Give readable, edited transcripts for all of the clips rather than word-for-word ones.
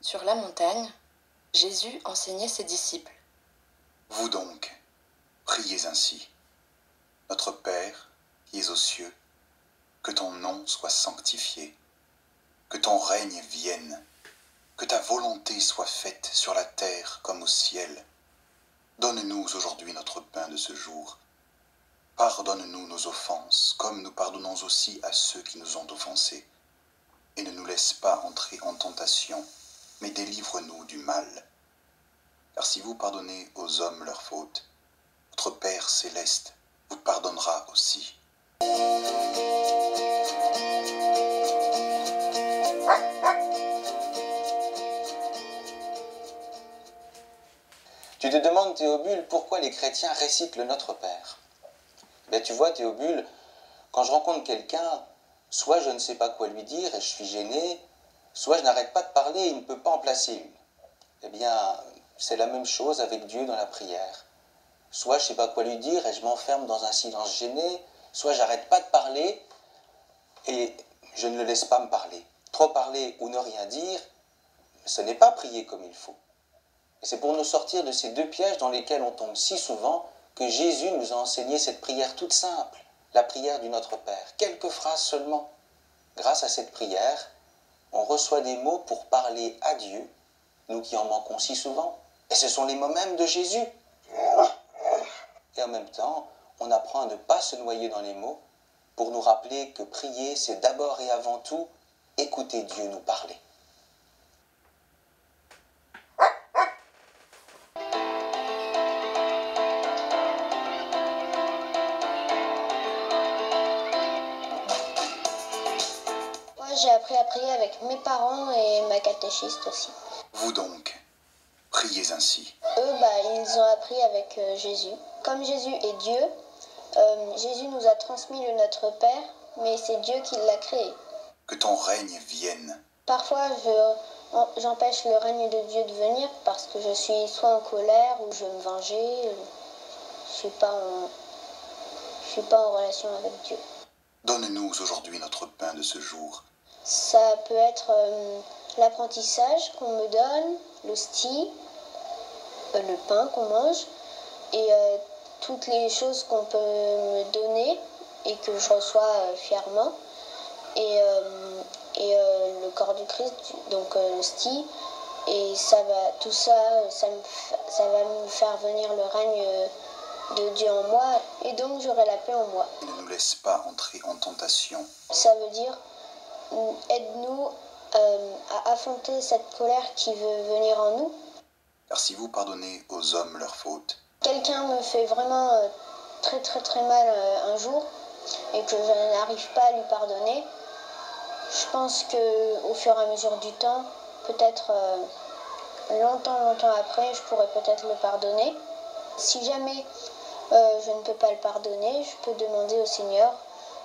Sur la montagne, Jésus enseignait ses disciples. Vous donc, priez ainsi. Notre Père, qui es aux cieux, que ton nom soit sanctifié, que ton règne vienne, que ta volonté soit faite sur la terre comme au ciel. Donne-nous aujourd'hui notre pain de ce jour. Pardonne-nous nos offenses, comme nous pardonnons aussi à ceux qui nous ont offensés. Et ne nous laisse pas entrer en tentation, mais délivre-nous du mal. Car si vous pardonnez aux hommes leurs fautes, votre Père céleste vous pardonnera aussi. Tu te demandes, Théobule, pourquoi les chrétiens récitent le Notre Père. Ben, tu vois, Théobule, quand je rencontre quelqu'un, soit je ne sais pas quoi lui dire et je suis gêné, soit je n'arrête pas de parler et il ne peut pas en placer une. Eh bien, c'est la même chose avec Dieu dans la prière. Soit je ne sais pas quoi lui dire et je m'enferme dans un silence gêné, soit j'arrête pas de parler et je ne le laisse pas me parler. Trop parler ou ne rien dire, ce n'est pas prier comme il faut. Et c'est pour nous sortir de ces deux pièges dans lesquels on tombe si souvent que Jésus nous a enseigné cette prière toute simple, la prière du Notre Père. Quelques phrases seulement. Grâce à cette prière, on reçoit des mots pour parler à Dieu, nous qui en manquons si souvent. Et ce sont les mots mêmes de Jésus. Et en même temps, on apprend à ne pas se noyer dans les mots pour nous rappeler que prier, c'est d'abord et avant tout écouter Dieu nous parler. Moi, j'ai appris à prier avec mes parents et ma catéchiste aussi. Vous donc, priez ainsi. Eux, ils ont appris avec Jésus. Comme Jésus est Dieu, Jésus nous a transmis le Notre Père, mais c'est Dieu qui l'a créé. Que ton règne vienne. Parfois, j'empêche le règne de Dieu de venir parce que je suis soit en colère ou je veux me venger. Je suis pas en relation avec Dieu. Donne-nous aujourd'hui notre pain de ce jour. Ça peut être l'apprentissage qu'on me donne, l'hostie, le pain qu'on mange et toutes les choses qu'on peut me donner et que je reçois fièrement. Et le corps du Christ, donc l'hostie. Et tout ça va me faire venir le règne de Dieu en moi et donc j'aurai la paix en moi. Et ne nous laisse pas entrer en tentation. Ça veut dire aide-nous à affronter cette colère qui veut venir en nous. Car si vous pardonnez aux hommes leurs fautes, Quelqu'un me fait vraiment très très très mal un jour et que je n'arrive pas à lui pardonner, je pense qu'au fur et à mesure du temps, peut-être longtemps après, je pourrais peut-être le pardonner. Si jamais je ne peux pas le pardonner, je peux demander au Seigneur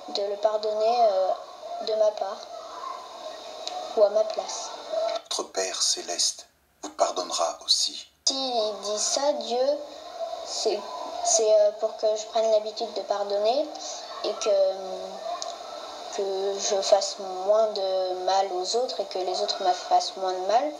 de le pardonner de ma part ou à ma place. votre Père céleste vous pardonnera aussi. S'il dit ça, Dieu, c'est pour que je prenne l'habitude de pardonner et que je fasse moins de mal aux autres et que les autres me fassent moins de mal.